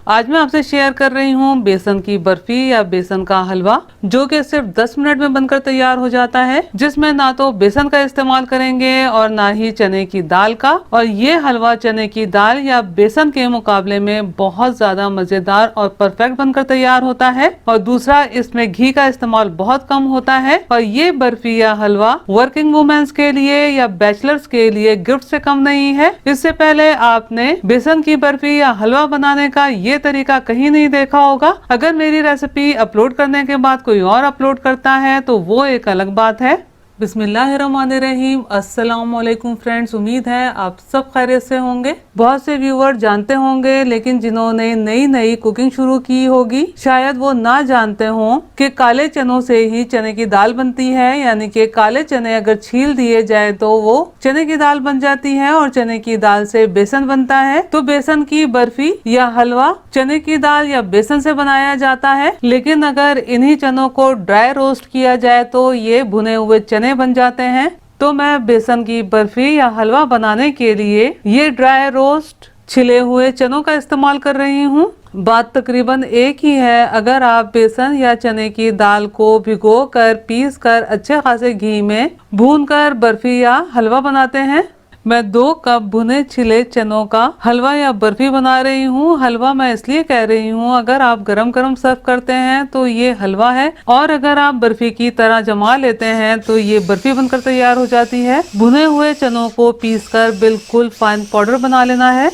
आज मैं आपसे शेयर कर रही हूँ बेसन की बर्फी या बेसन का हलवा, जो कि सिर्फ 10 मिनट में बनकर तैयार हो जाता है, जिसमें ना तो बेसन का इस्तेमाल करेंगे और ना ही चने की दाल का। और ये हलवा चने की दाल या बेसन के मुकाबले में बहुत ज्यादा मजेदार और परफेक्ट बनकर तैयार होता है। और दूसरा, इसमें घी का इस्तेमाल बहुत कम होता है। और ये बर्फी या हलवा वर्किंग वुमेन्स के लिए या बैचलर्स के लिए गिफ्ट से कम नहीं है। इससे पहले आपने बेसन की बर्फी या हलवा बनाने का ये तरीका कहीं नहीं देखा होगा। अगर मेरी रेसिपी अपलोड करने के बाद कोई और अपलोड करता है तो वो एक अलग बात है। बिस्मिल्लाहिर्रहमानिर्रहीम। अस्सलाम वालेकुम फ्रेंड्स, उम्मीद है आप सब खैरियत से होंगे। बहुत से व्यूअर जानते होंगे, लेकिन जिन्होंने नई नई कुकिंग शुरू की होगी शायद वो ना जानते हों कि काले चनों से ही चने की दाल बनती है। यानी कि काले चने अगर छील दिए जाए तो वो चने की दाल बन जाती है और चने की दाल से बेसन बनता है। तो बेसन की बर्फी या हलवा चने की दाल या बेसन से बनाया जाता है, लेकिन अगर इन्हीं चनों को ड्राई रोस्ट किया जाए तो ये भुने हुए चने बन जाते हैं। तो मैं बेसन की बर्फी या हलवा बनाने के लिए ये ड्राई रोस्ट छिले हुए चनों का इस्तेमाल कर रही हूँ। बात तकरीबन एक ही है। अगर आप बेसन या चने की दाल को भिगो कर पीस कर अच्छे खासे घी में भून कर बर्फी या हलवा बनाते हैं। मैं 2 कप भुने छिले चनों का हलवा या बर्फी बना रही हूँ। हलवा मैं इसलिए कह रही हूँ, अगर आप गरम गरम सर्व करते हैं तो ये हलवा है, और अगर आप बर्फी की तरह जमा लेते हैं तो ये बर्फी बनकर तैयार हो जाती है। भुने हुए चनों को पीसकर बिल्कुल फाइन पाउडर बना लेना है।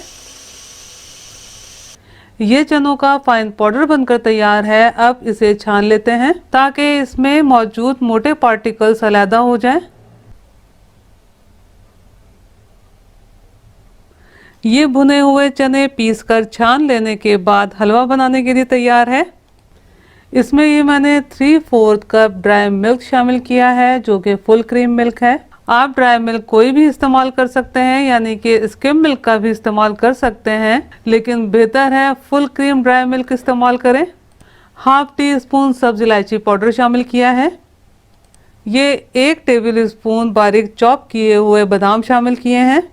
ये चनों का फाइन पाउडर बनकर तैयार है। अब इसे छान लेते हैं ताकि इसमें मौजूद मोटे पार्टिकल्स अलग हो जाएं। ये भुने हुए चने पीसकर छान लेने के बाद हलवा बनाने के लिए तैयार है। इसमें ये मैंने 3/4 कप ड्राई मिल्क शामिल किया है, जो कि फुल क्रीम मिल्क है। आप ड्राई मिल्क कोई भी इस्तेमाल कर सकते हैं, यानी कि स्किम मिल्क का भी इस्तेमाल कर सकते हैं, लेकिन बेहतर है फुल क्रीम ड्राई मिल्क इस्तेमाल करें। 1/2 टीस्पून सब्ज इलायची पाउडर शामिल किया है। ये 1 टेबल स्पून बारीक चॉप किए हुए बादाम शामिल किए हैं,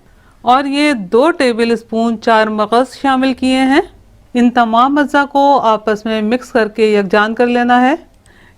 और ये 2 टेबल स्पून 4 मगज शामिल किए हैं। इन तमाम अज्जा को आपस में मिक्स करके यकजान कर लेना है।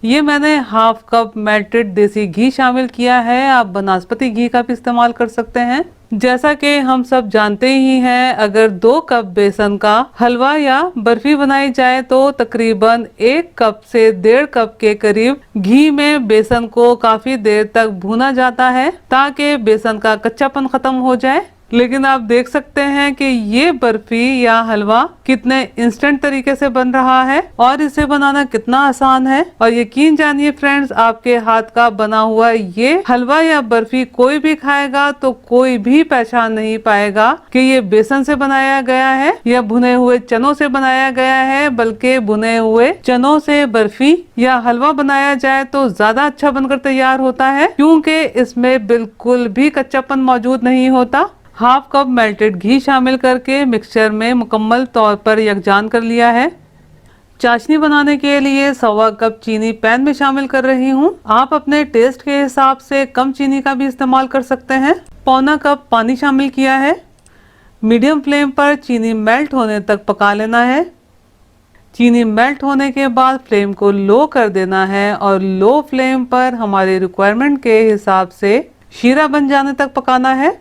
ये मैंने 1/2 कप मेल्टेड देसी घी शामिल किया है। आप बनास्पति घी का भी इस्तेमाल कर सकते हैं। जैसा कि हम सब जानते ही हैं, अगर 2 कप बेसन का हलवा या बर्फी बनाई जाए तो तकरीबन 1 कप से 1.5 कप के करीब घी में बेसन को काफी देर तक भूना जाता है ताकि बेसन का कच्चापन खत्म हो जाए। लेकिन आप देख सकते हैं कि ये बर्फी या हलवा कितने इंस्टेंट तरीके से बन रहा है और इसे बनाना कितना आसान है। और यकीन जानिए फ्रेंड्स, आपके हाथ का बना हुआ ये हलवा या बर्फी कोई भी खाएगा तो कोई भी पहचान नहीं पाएगा कि ये बेसन से बनाया गया है या भुने हुए चनों से बनाया गया है। बल्कि भुने हुए चनों से बर्फी या हलवा बनाया जाए तो ज्यादा अच्छा बनकर तैयार होता है, क्योंकि इसमें बिल्कुल भी कच्चापन मौजूद नहीं होता। 1/2 कप मेल्टेड घी शामिल करके मिक्सचर में मुकम्मल तौर पर यकजान कर लिया है। चाशनी बनाने के लिए 1/4 कप चीनी पैन में शामिल कर रही हूँ। आप अपने टेस्ट के हिसाब से कम चीनी का भी इस्तेमाल कर सकते हैं। 1/4 कप पानी शामिल किया है। मीडियम फ्लेम पर चीनी मेल्ट होने तक पका लेना है। चीनी मेल्ट होने के बाद फ्लेम को लो कर देना है और लो फ्लेम पर हमारे रिक्वायरमेंट के हिसाब से शीरा बन जाने तक पकाना है।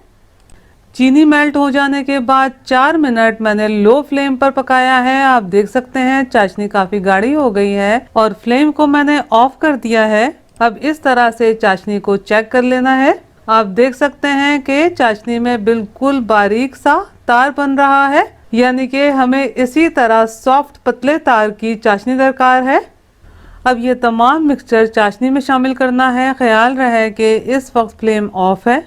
चीनी मेल्ट हो जाने के बाद 4 मिनट मैंने लो फ्लेम पर पकाया है। आप देख सकते हैं चाशनी काफी गाढ़ी हो गई है और फ्लेम को मैंने ऑफ कर दिया है। अब इस तरह से चाशनी को चेक कर लेना है। आप देख सकते हैं कि चाशनी में बिल्कुल बारीक सा तार बन रहा है, यानी कि हमें इसी तरह सॉफ्ट पतले तार की चाशनी दरकार है। अब ये तमाम मिक्सचर चाशनी में शामिल करना है। ख्याल रहे कि इस वक्त फ्लेम ऑफ है।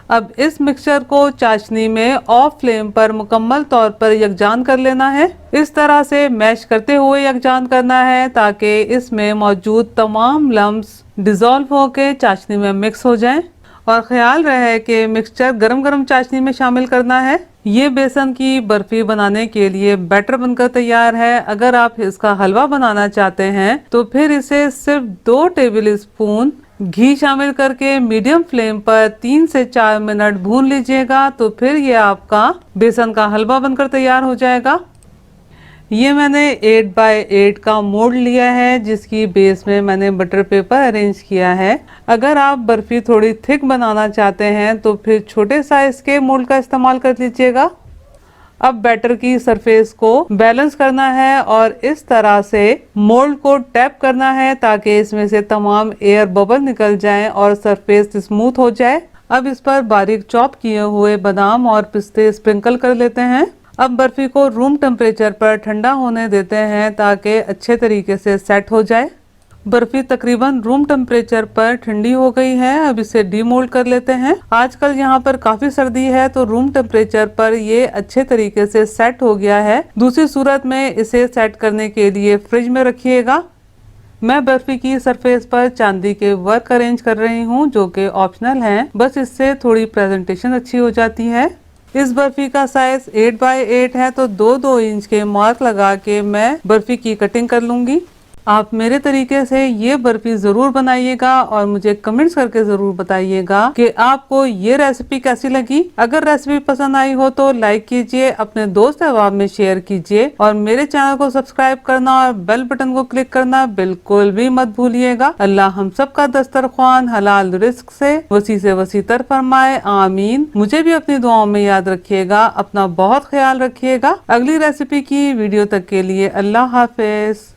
अब इस मिक्सचर को चाशनी में ऑफ फ्लेम पर मुकम्मल तौर पर यकजान कर लेना है। इस तरह से मैश करते हुए यकजान करना है ताकि इसमें मौजूद तमाम लम्स डिज़ोल्व होकर चाशनी में मिक्स हो जाएं। और ख्याल रहे कि मिक्सचर गरम गरम चाशनी में शामिल करना है। ये बेसन की बर्फी बनाने के लिए बैटर बनकर तैयार है। अगर आप इसका हलवा बनाना चाहते हैं तो फिर इसे सिर्फ 2 टेबल स्पून घी शामिल करके मीडियम फ्लेम पर 3 से 4 मिनट भून लीजिएगा, तो फिर ये आपका बेसन का हलवा बनकर तैयार हो जाएगा। ये मैंने 8x8 का मोल्ड लिया है जिसकी बेस में मैंने बटर पेपर अरेंज किया है। अगर आप बर्फी थोड़ी थिक बनाना चाहते हैं तो फिर छोटे साइज के मोल्ड का इस्तेमाल कर लीजिएगा। अब बैटर की सरफेस को बैलेंस करना है और इस तरह से मोल्ड को टैप करना है ताकि इसमें से तमाम एयर बबल निकल जाएं और सरफेस स्मूथ हो जाए। अब इस पर बारीक चॉप किए हुए बादाम और पिस्ते स्प्रिंकल कर लेते हैं। अब बर्फी को रूम टेम्परेचर पर ठंडा होने देते हैं ताकि अच्छे तरीके से सेट हो जाए। बर्फी तकरीबन रूम टेम्परेचर पर ठंडी हो गई है। अब इसे डीमोल्ड कर लेते हैं। आजकल यहाँ पर काफी सर्दी है तो रूम टेम्परेचर पर ये अच्छे तरीके से सेट हो गया है। दूसरी सूरत में इसे सेट करने के लिए फ्रिज में रखिएगा। मैं बर्फी की सरफेस पर चांदी के वर्क अरेंज कर रही हूँ जो कि ऑप्शनल है, बस इससे थोड़ी प्रेजेंटेशन अच्छी हो जाती है। इस बर्फी का साइज 8x8 है तो 2-2 इंच के मार्क लगा के मैं बर्फी की कटिंग कर लूंगी। आप मेरे तरीके से ये बर्फी जरूर बनाइएगा और मुझे कमेंट्स करके जरूर बताइएगा कि आपको ये रेसिपी कैसी लगी। अगर रेसिपी पसंद आई हो तो लाइक कीजिए, अपने दोस्त अहबाब में शेयर कीजिए और मेरे चैनल को सब्सक्राइब करना और बेल बटन को क्लिक करना बिल्कुल भी मत भूलिएगा। अल्लाह हम सब का दस्तरख्वान हलाल रिस्क से वसी तर फरमाए, आमीन। मुझे भी अपनी दुआओं में याद रखिएगा। अपना बहुत ख्याल रखिएगा। अगली रेसिपी की वीडियो तक के लिए अल्लाह हाफिज।